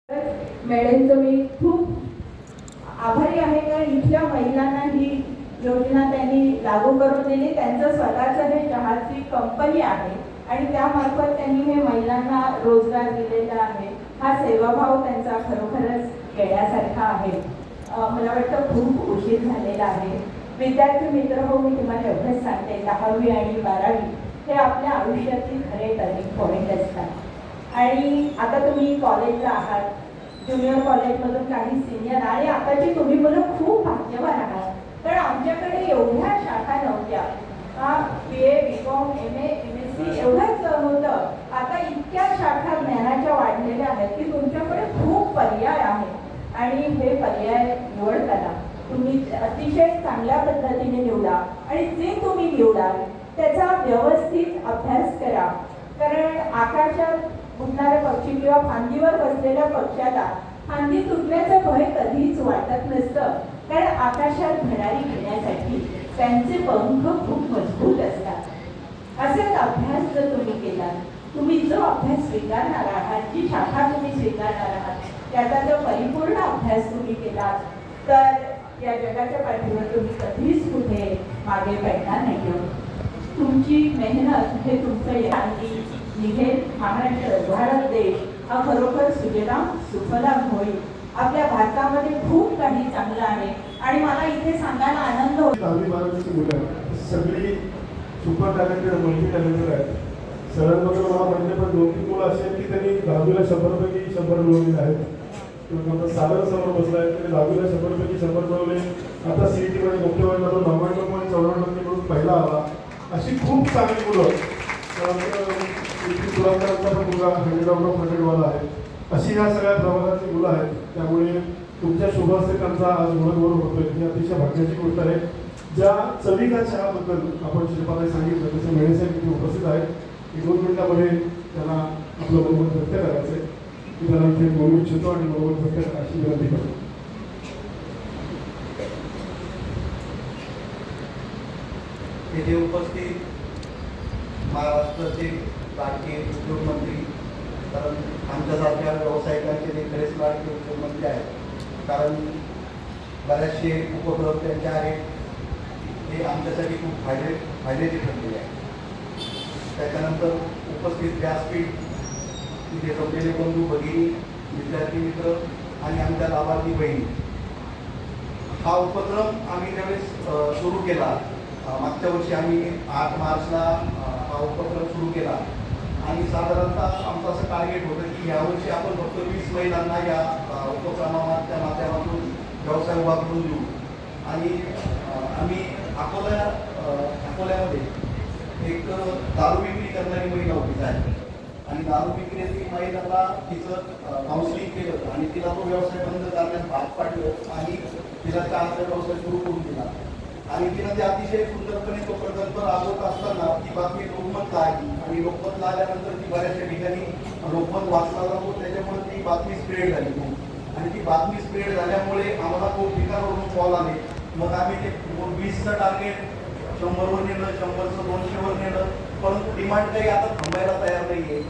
मॅडमचं मी खूप आभारी आहे कारण इथल्या महिलांना ही योजना त्यांनी लागू करून दिली. त्यांचं स्वतःचं हे चहाची कंपनी आहे आणि त्यामार्फत त्यांनी हे महिलांना रोजगार दिलेला आहे. हा सेवाभाव त्यांचा खरोखरच घेण्यासारखा आहे. मला वाटतं खूप उशीर झालेला आहे. विद्यार्थी मित्र हो, मी तुम्हाला एवढंच सांगते, 10वी आणि 12वी हे आपल्या आयुष्यातील खरे टर्निंग पॉईंट असतात. आणि आता तुम्ही कॉलेजला आहात, ज्युनियर कॉलेजमधून काही सिनियर, आणि आताची तुम्ही मुलं खूप भाग्यवान आहात कारण आमच्याकडे एवढ्या शाखा नव्हत्या. BA, BCom, MA, MSc एवढंच होतं. आता इतक्या शाखा ज्ञानाच्या वाढलेल्या आहेत की तुमच्याकडे खूप पर्याय आहेत आणि हे पर्याय निवडताना तुम्ही अतिशय चांगल्या पद्धतीने निवडा आणि जे तुम्ही निवडाल त्याचा व्यवस्थित अभ्यास करा. कारण आकाशात उडणारे पक्षी किंवा फांदीवर बसलेल्या पक्ष्याला फांदी तुटण्याचं भय कधीच वाटत नसतं, कारण आकाशात भरारी घेण्यासाठी त्यांचे पंख खूप मजबूत असतात. असाच अभ्यास जर तुम्ही केला, तुम्ही जो अभ्यास स्वीकारणार आहात, जी शाखा तुम्ही स्वीकारणार आहात, त्याचा जर परिपूर्ण अभ्यास तुम्ही केला तर या जगाच्या पाठीवर तुम्ही कधीच कुठे मागे पडणार नाही. तुमची मेहनत हे तुमचं यादी निघेल. महाराष्ट्र, भारत देश हा खरोखर सुजलाम सुफलाम होईल. आपल्या भारतामध्ये खूप काही चांगलं आहे आणि मला इथे सांगायला आनंद होतो. 10वी 12वीची मुलं सगळी सुपर टॅलेंटेड, मल्टी टॅलेंटेड आहेत. सरांबरोबर मला म्हणजे पण 2-3 मुलं असे आहेत की त्यांनी 10वीला 100 पैकी 100 मिळवलेले आहेत. किंवा साधारण समोर बसला आहे, त्यांनी 10वीला 100 पैकी 100 मिळवले. आता CET मध्ये मुख्यमंत्र्याकडून 99.94% मिळून पहिला आला. अशी खूप चांगली मुलं. तुलांकरांचा पण मुलगा 100/100 आहे. अशी ह्या सगळ्या प्रभागाची मुलं आहेत. त्यामुळे तुमच्या शुभहस्ते त्यांचा आज ओळख होतोय ही अतिशय भाग्याची गोष्ट आहे. ज्या चवीच्या चहाबद्दल आपण शिल्पाने सांगितलं तसे मेळेसाहेब इथे उपस्थित आहेत. 2 मिनिटामध्ये त्यांना आपलं मनोमत व्यक्त करायचं आहे. मी त्यांना इथे बोलू इच्छितो आणि मनोमत व्यक्त करा अशी विनंती करतो. येथे उपस्थित महाराष्ट्राचे लाडके उद्योगमंत्री, कारण आमच्यासारख्या व्यावसायिकांचे ते खरेच लाडके उद्योगमंत्री आहेत. कारण बरेचसे उपक्रम त्यांचे आहेत ते आमच्यासाठी खूप फायद्याचे ठरलेले आहेत. त्याच्यानंतर उपस्थित व्यासपीठ, तिथे जमलेले बंधू भगिनी, विद्यार्थी मित्र आणि आमच्या लाभार्थी बहिणी. हा उपक्रम आम्ही ज्यावेळेस सुरू केला, मागच्या वर्षी आम्ही 8 मार्चला हा उपक्रम सुरू केला आणि साधारणतः आमचं असं टार्गेट होतं की यावर्षी आपण फक्त 20 महिलांना या उपक्रमाच्या माध्यमातून व्यवसाय उभारून देऊ. आणि आम्ही अकोल्यामध्ये एक दारू विक्री करणारी महिला होती आहे आणि दारू विक्री महिलांना तिचं काउन्सिलिंग केलं आणि तिला तो व्यवसाय बंद करण्यास भाग पाडलं आणि तिला चहाचा व्यवसाय सुरू करून दिला. आणि तिनं ते अतिशय सुंदरपणे तो प्रकल्प राबवत असताना ती बातमी लोकमतला आली आणि लोकमतला आल्यानंतर ती बऱ्याचशा ठिकाणी लोकमत वाचला जातो, त्याच्यामुळे ती बातमी स्प्रेड झाली. आणि ती बातमी स्प्रेड झाल्यामुळे आम्हाला खूप ठिकाणावरून कॉल आले. मग आम्ही ते 20चं टार्गेट 100वर नेलं, 100चं 200वर नेलं, परंतु डिमांड काही आता थांबायला तयार नाही आहे.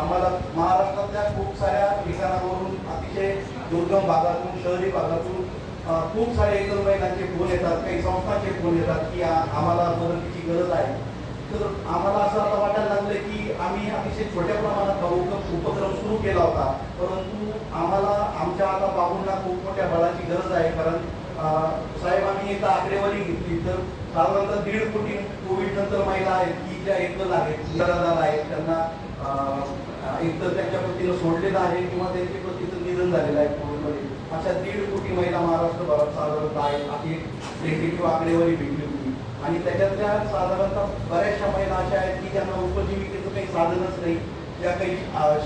आम्हाला महाराष्ट्रातल्या खूप साऱ्या ठिकाणावरून, अतिशय दुर्गम भागातून, शहरी भागातून खूप सारे एकल महिलांचे फोन येतात, काही संस्थांचे फोन येतात की आम्हाला मदतीची गरज आहे. तर आम्हाला असं आता वाटायला लागलं की आम्ही अतिशय छोट्या प्रमाणात उपक्रम सुरू केला होता, परंतु आम्हाला आमच्या आता बाबूंना खूप मोठ्या बळाची गरज आहे. कारण साहेब, आम्ही एकदा आकडेवारी घेतली तर साधारणतः 1.5 कोटी कोविड नंतर महिला आहेत की ज्या एकल आहेत, निराधार आहेत, त्यांना एकतर त्यांच्या पतीनं सोडलेलं आहे किंवा त्यांच्या पतीचं निधन झालेलं आहे कोविडमध्ये. अशा 1.5 कोटी महिला महाराष्ट्रभरात साधारणतः आहेत. अशी टेक्निकल आकडेवारी भेटली होती आणि त्याच्यातल्या साधारणतः बऱ्याचशा महिला अशा आहेत की ज्यांना उपजीविकेचं काही साधनच नाही, ज्या काही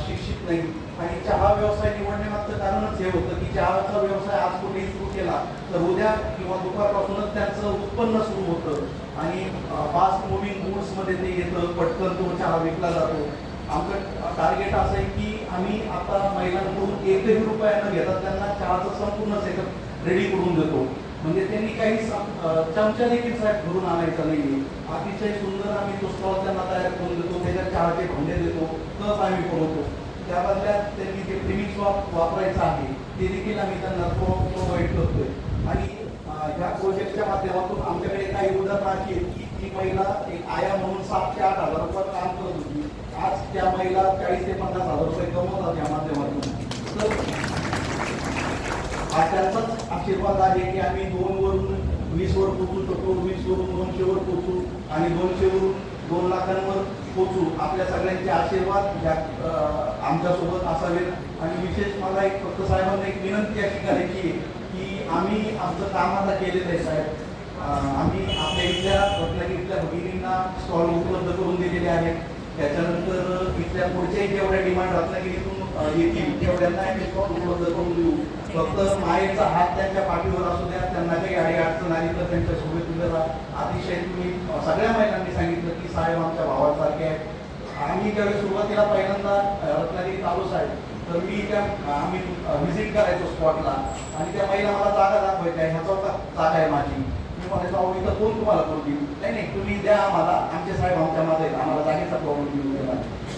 शिक्षित नाही. आणि चहा व्यवसाय निवडण्यामागचं कारणच हे होतं की चहाचा व्यवसाय आज कोणीही सुरू केला तर उद्या किंवा दुपारपासूनच त्यांचं उत्पन्न सुरू होतं आणि फास्ट मुव्हिंग गुड्समध्ये ते येतं, पटकन तो चहा विकला जातो. आमचं टार्गेट असं आहे की आम्ही आता महिलांकडून 1ही रुपया न घेता त्यांना चहाचं संपूर्ण सेटअप रेडी करून देतो. म्हणजे त्यांनी काही चमचा देखील साहेब घरून आणायचा नाही. अतिशय सुंदर आम्ही तो स्टॉल त्यांना तयार करून देतो, त्याच्यात चहाचे भांडे देतो, कप आम्ही बनवतो. त्या बदल्यात त्यांनी जे प्रिमिक्स वापरायचं आहे ते देखील आम्ही त्यांना प्रोव्हाइड करतोय. आणि ह्या प्रोजेक्टच्या माध्यमातून आमच्याकडे काही उदाहरणं अशी आहेत की ती महिला एक आया म्हणून 7 ते 8 हजार रुपयात काम करत होती. आज त्या महिला 40 ते 50 हजार रुपये कमवतात या माध्यमातून. तर हा त्यांचाच आशीर्वाद आहे की आम्ही 2 वरून 20 वर पोहोचू शकतो, 20 वरून 200 वर पोहोचू आणि 200 वरून 2 लाखांवर पोहोचू. आपल्या सगळ्यांचे आशीर्वाद आमच्यासोबत असावेत. आणि विशेष मला एक फक्त साहेबांना एक विनंती अशी करायची आहे की आम्ही आमचं काम आता केलेलं आहे साहेब. आम्ही आपल्या इथल्या रत्नागिरीतल्या भगिनींना स्टॉल उपलब्ध करून दिलेले आहेत. त्याच्यानंतर इथल्या पुढच्याही जेवढ्या डिमांड रत्नागिरीतून येतील तेवढ्यांना आम्ही स्टॉल उपलब्ध करून देऊ. फक्त मायेचा हात त्यांच्या पाठीवर असू द्या. त्यांना काही अडी अडचण आली तर त्यांच्या सोबत उभे राहा. अतिशय तुम्ही सगळ्या महिलांनी सांगितलं की साहेब आमच्या भावासारखे आहेत. आम्ही ज्यावेळी सुरुवातीला पहिल्यांदा रत्नागिरीत आलो साहेब तर आम्ही व्हिजिट करायचो स्पॉटला आणि त्या महिला मला जागा दाखवायच्या ह्याचा जागा आहे माझी. मी म्हणायचो अहो इथं कोण तुम्हाला कोण देईल. नाही तुम्ही द्या आम्हाला, आमचे साहेब आमच्या मध्ये आहेत, आम्हाला जागेचा प्रॉब्लेम देऊ द्या.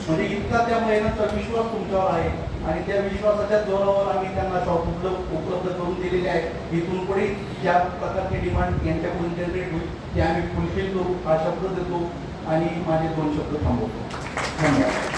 म्हणजे इतका त्या महिलांचा विश्वास तुमच्यावर आहे आणि त्या विश्वासाच्या जोरावर आम्ही त्यांना शॉप उपलब्ध करून दिलेले आहेत. इथून पुढे ज्या प्रकारची डिमांड यांच्याकडून जनरेट होईल ते आम्ही फुलफिल करू हा शब्द देतो आणि माझे 2 शब्द थांबवतो. धन्यवाद.